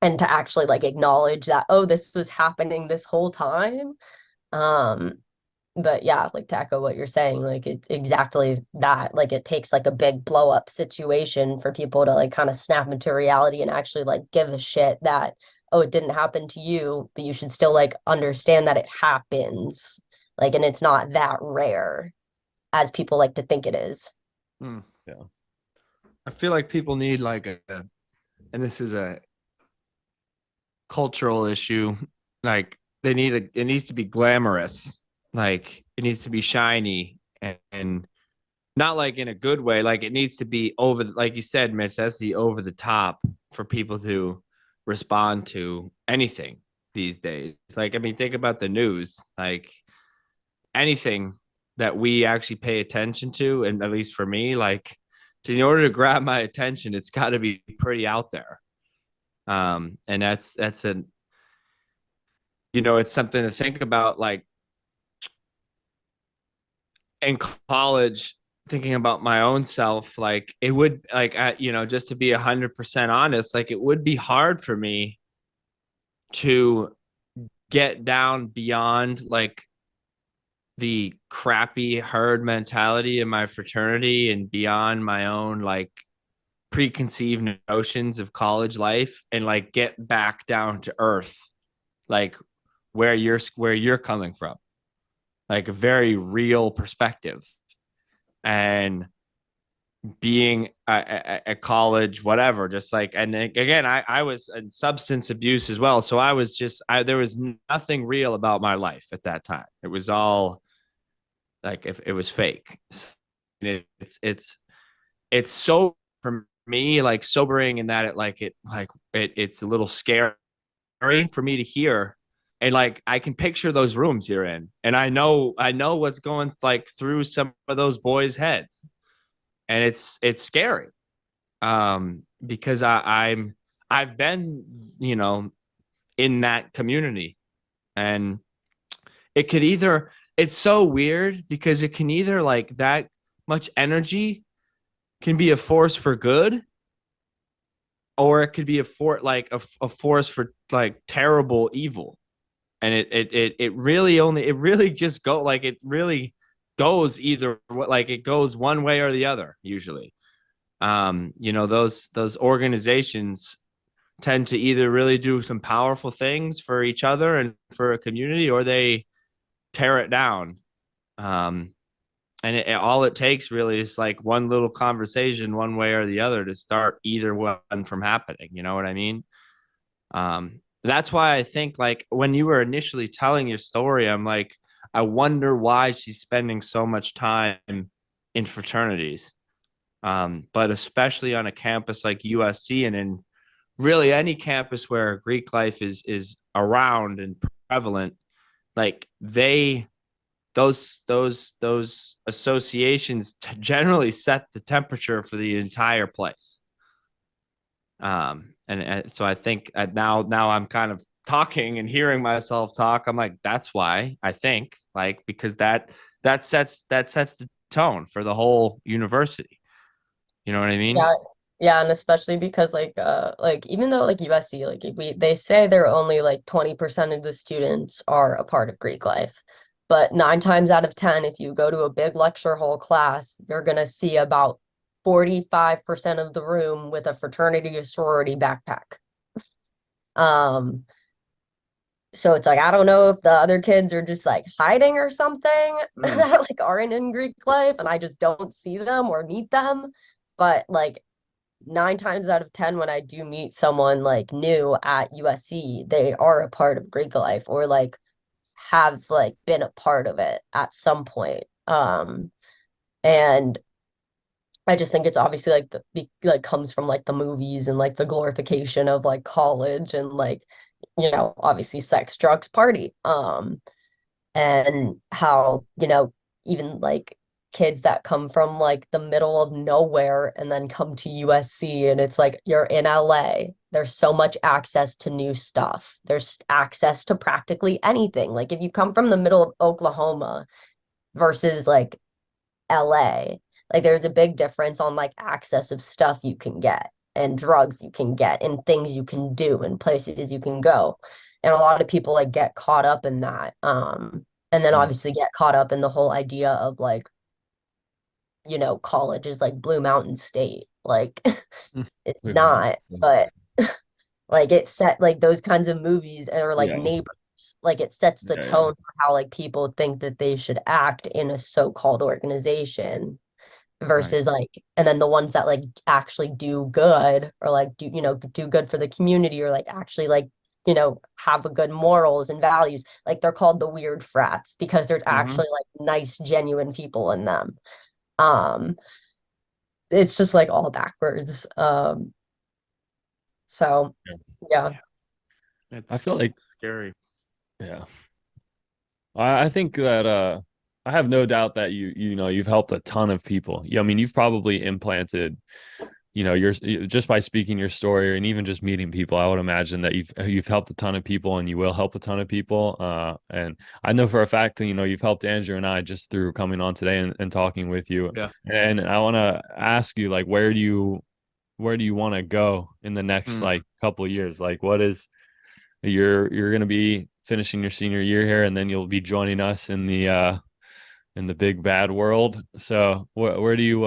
And to actually like acknowledge that, oh, this was happening this whole time. Um, but yeah, like to echo what you're saying, like it's exactly that. Like it takes like a big blow up situation for people to like kind of snap into reality and actually like give a shit that, oh, it didn't happen to you, but you should still like understand that it happens. Like, and it's not that rare as people like to think it is. Mm. Yeah. I feel like people need like and this is a cultural issue. Like it needs to be glamorous. Like it needs to be shiny and not like in a good way. Like it needs to be over, like you said, Mitch, that's the over the top for people to respond to anything these days. Like, I mean, think about the news, like anything that we actually pay attention to. And at least for me, like in order to grab my attention, it's got to be pretty out there. And that's an, it's something to think about. Like in college, thinking about my own self, like it would like just to be 100% honest, like it would be hard for me to get down beyond like the crappy herd mentality in my fraternity and beyond my own like preconceived notions of college life and like get back down to earth, like where you're coming from, like a very real perspective. And being at college, whatever, just like, and again, I was in substance abuse as well. So I was just, there was nothing real about my life at that time. It was all like, if it was fake. It's so for me, like sobering in that it's a little scary for me to hear. And like, I can picture those rooms you're in. And I know what's going like through some of those boys' heads. And it's scary. Because I've been, in that community, and it could either, it's so weird because it can either like that much energy can be a force for good, or it could be a force for like terrible evil. And it really just go like it really goes either, like it goes one way or the other usually. Those organizations tend to either really do some powerful things for each other and for a community, or they tear it down. um and all it takes really is like one little conversation one way or the other to start either one from happening, you know what I mean? That's why I think, like, when you were initially telling your story, I'm like, I wonder why she's spending so much time in fraternities. But especially on a campus like USC, and in really any campus where Greek life is around and prevalent, like those associations generally set the temperature for the entire place. And so I think now I'm kind of talking and hearing myself talk. I'm like, that's why I think, like, because that sets the tone for the whole university. You know what I mean? Yeah, Yeah, and especially because like even though like USC like they say they're only like 20% of the students are a part of Greek life. But 9 times out of 10, if you go to a big lecture hall class, you're gonna see about 45% of the room with a fraternity or sorority backpack. Um, so it's like I don't know if the other kids are just like hiding or something Mm. that like aren't in Greek life and I just don't see them or meet them. But like 9 times out of 10, when I do meet someone like new at USC, they are a part of Greek life or like have like been a part of it at some point. And I just think it's obviously like like comes from like the movies and like the glorification of like college and like, obviously sex, drugs, party. And how, even like kids that come from like the middle of nowhere and then come to USC and it's like you're in LA. There's so much access to new stuff. There's access to practically anything. Like if you come from the middle of Oklahoma versus like LA, like there's a big difference on like access of stuff you can get and drugs you can get and things you can do and places you can go. And a lot of people like get caught up in that. And then Mm. obviously get caught up in the whole idea of like, college is like Blue Mountain State. Like it's not, but like it set like those kinds of movies or like Yeah. Neighbors, like it sets the Yeah. Yeah. tone for how like people think that they should act in a so-called organization Right. versus like, and then the ones that like actually do good or like do good for the community or like actually like have a good morals and values, like they're called the weird frats because there's Hmm. actually like nice genuine people in them. um it's just like all backwards. So Yeah. yeah. Yeah, I it's feel like, scary. yeah. I think that I have no doubt that you've helped a ton of people. Yeah, I mean, you've probably implanted, your just by speaking your story and even just meeting people, I would imagine that you've helped a ton of people and you will help a ton of people. And I know for a fact that you've helped Andrew and I just through coming on today and talking with you. Yeah. And I want to ask you, like, where do you want to go in the next Mm. like couple of years? Like, what is you're going to be finishing your senior year here, and then you'll be joining us in the big bad world. So I where do you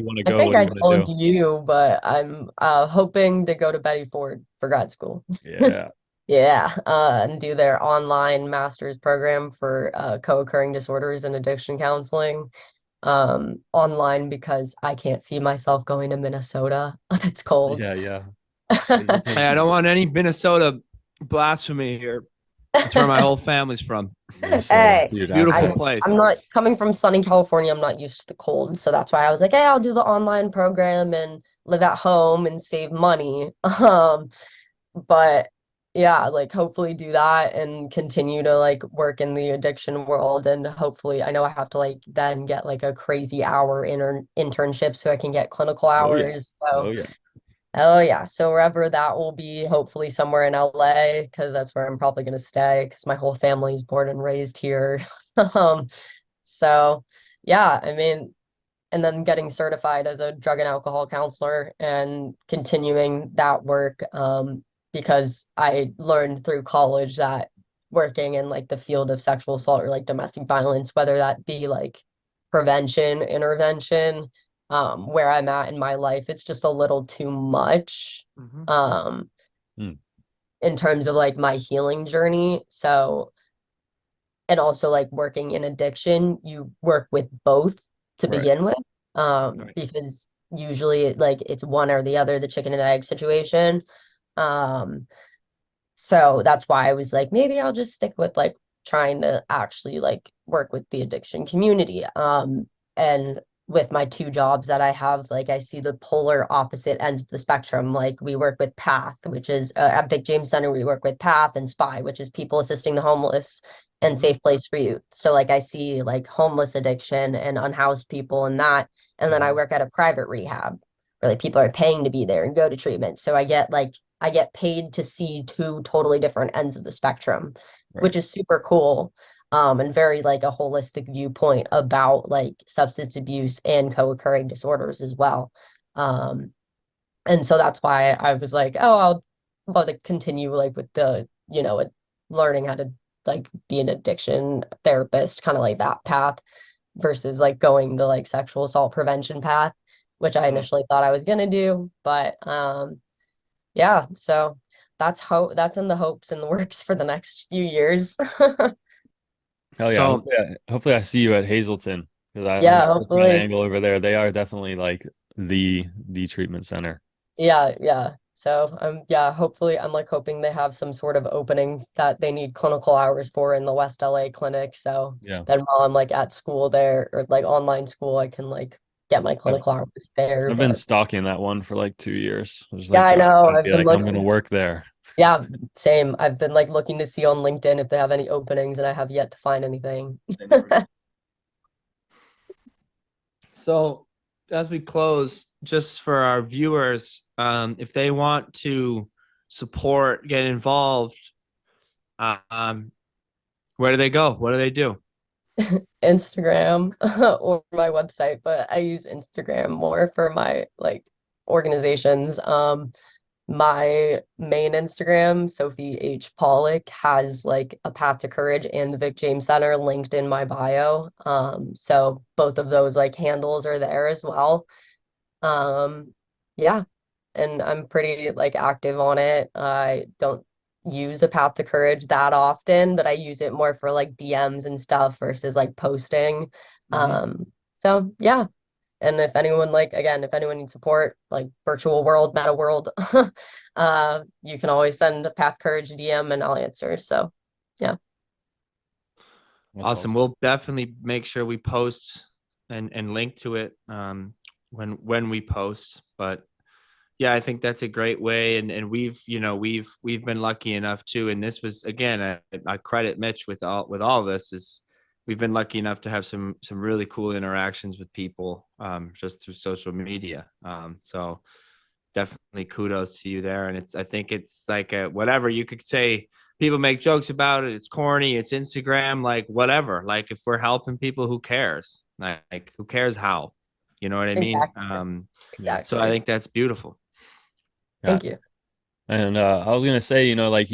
want to I go? think What do I you want to told do? you, but I'm hoping to go to Betty Ford for grad school. Yeah. Yeah, and do their online master's program for co-occurring disorders and addiction counseling. Online because I can't see myself going to Minnesota. It's cold. Yeah, yeah. It Hey, takes I don't want any Minnesota blasphemy here. That's where my whole family's from. Minnesota, Hey, dude. Beautiful I'm place. not coming from sunny California. I'm not used to the cold, so that's why I was like, hey, I'll do the online program and live at home and save money. But yeah, like hopefully do that and continue to like work in the addiction world and hopefully I know I have to like then get like a crazy hour internship so I can get clinical Oh yeah. hours. Oh So yeah. oh yeah, so wherever that will be, hopefully somewhere in LA because that's where I'm probably gonna stay because my whole family's born and raised here. Um, so yeah, I mean, and then getting certified as a drug and alcohol counselor and continuing that work because I learned through college that working in like the field of sexual assault or like domestic violence, whether that be like prevention, intervention, where I'm at in my life, it's just a little too much Hmm. um, Hmm. in terms of like my healing journey. So and also like working in addiction, you work with both to Right. begin with. Right. Because usually like it's one or the other, the chicken and egg situation. Um, so that's why I was like, maybe I'll just stick with like trying to actually like work with the addiction community. And with my two jobs that I have, like I see the polar opposite ends of the spectrum. Like we work with PATH, which is at Vic James Center, we work with PATH and SPY, which is people assisting the homeless and Hmm. safe place for youth. So like I see like homeless addiction and unhoused people and that. And then I Hmm. work at a private rehab where like people are paying to be there and go to treatment. So I get paid to see two totally different ends of the spectrum, Right. which is super cool. And very like a holistic viewpoint about like substance abuse and co-occurring disorders as well. And so that's why I was like, oh, I'll about to continue like with the, learning how to like be an addiction therapist, kind of like that path versus like going the like sexual assault prevention path, which I initially thought I was gonna do. But yeah, so that's in the hopes and the works for the next few years. Hell yeah. So Hopefully I see you at Hazleton because I'm Yeah, just looking at an hopefully. angle over there. They are definitely like the treatment center. Yeah, yeah. So yeah, hopefully I'm like hoping they have some sort of opening that they need clinical hours for in the West LA clinic. So Yeah. then while I'm like at school there or like online school, I can like get my I've, clinical hours there. I've been But stalking that one for like 2 years. I was yeah, like I trying know. to I've be been like, I'm looking. gonna work there. Yeah, same. I've been like looking to see on LinkedIn if they have any openings and I have yet to find anything. So, as we close, just for our viewers, if they want to support, get involved, um, where do they go? What do they do? Instagram or my website, but I use Instagram more for my like organizations. My main Instagram, Sophie H. Pollack, has like a Path to Courage and the Vic James Center linked in my bio. So both of those like handles are there as well. Yeah, and I'm pretty like active on it. I don't use a Path to Courage that often, but I use it more for like DMs and stuff versus like posting. Mhm. So yeah. And if anyone like again, if anyone needs support, like virtual world, meta world, you can always send a Path Courage DM and I'll answer. So yeah. That's Awesome. awesome. We'll definitely make sure we post and link to it when we post. But yeah, I think that's a great way. And we've been lucky enough too. And this was again, I credit Mitch with all this is we've been lucky enough to have some really cool interactions with people just through social media. So definitely kudos to you there. And I think it's like whatever you could say. People make jokes about it. It's corny. It's Instagram. Like whatever. Like if we're helping people, who cares? Like who cares how? You know what I mean? Exactly. Yeah. So I Exactly. think that's beautiful. Yeah. Thank you. And I was gonna say, like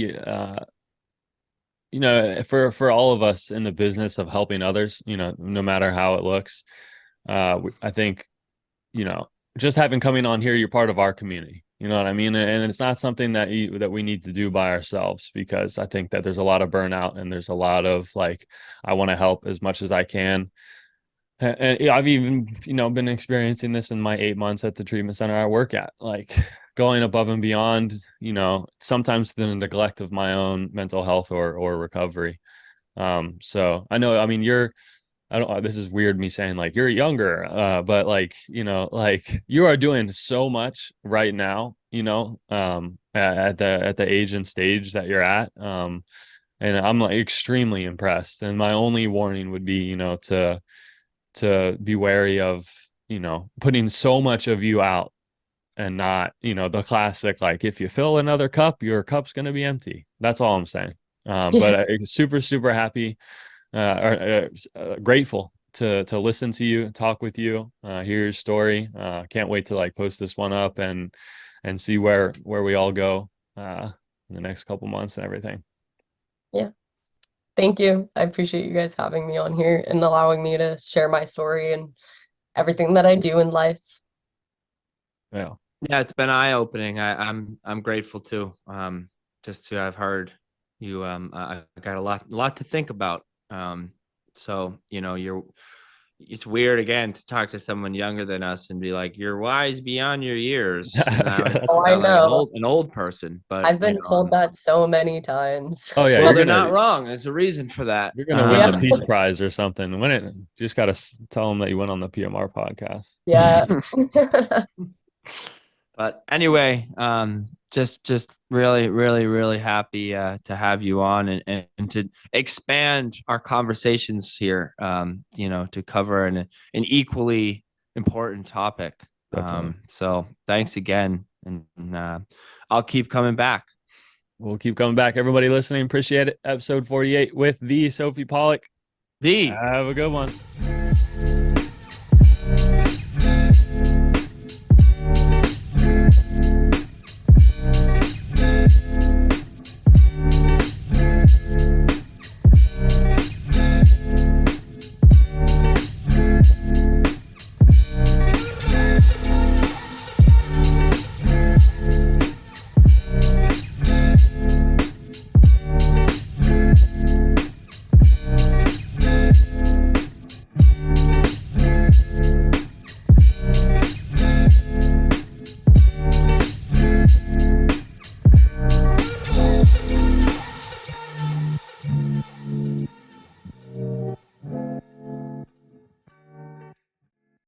for all of us in the business of helping others, no matter how it looks, I think, you know, just having coming on here, you're part of our community. You know what I mean? And it's not something that we need to do by ourselves, because I think that there's a lot of burnout and there's a lot of like, I want to help as much as I can. And I've even, been experiencing this in my 8 months at the treatment center I work at, like going above and beyond, sometimes the neglect of my own mental health or recovery. So I know, I mean, I don't, this is weird me saying like you're younger, but like, like you are doing so much right now, at the age and stage that you're at. And I'm like extremely impressed. And my only warning would be, to be wary of, putting so much of you out and not, the classic, like if you fill another cup, your cup's going to be empty. That's all I'm saying. But Yeah. I super, super happy, grateful to listen to you, talk with you, hear your story. Can't wait to like post this one up and see where we all go in the next couple months and everything. Yeah. Thank you. I appreciate you guys having me on here and allowing me to share my story and everything that I do in life. Yeah. Yeah, it's been eye-opening. I'm grateful too. Just to have heard you. I got a lot to think about. So it's weird again to talk to someone younger than us and be like, "You're wise beyond your years." And I Yeah, don't Oh, that's I sound like know. an old person, but I've been told that so many times. oh yeah, well, they're not wrong. There's a reason for that. you're gonna win Yeah. the Peach Prize or something. Win it. You just gotta tell them that you went on the PMR podcast. Yeah. But anyway, just really, really, really happy to have you on and to expand our conversations here. To cover an equally important topic. Definitely. So thanks again, and I'll keep coming back. We'll keep coming back. Everybody listening, appreciate it. Episode 48 with the Sophie Pollack. The Have a good one.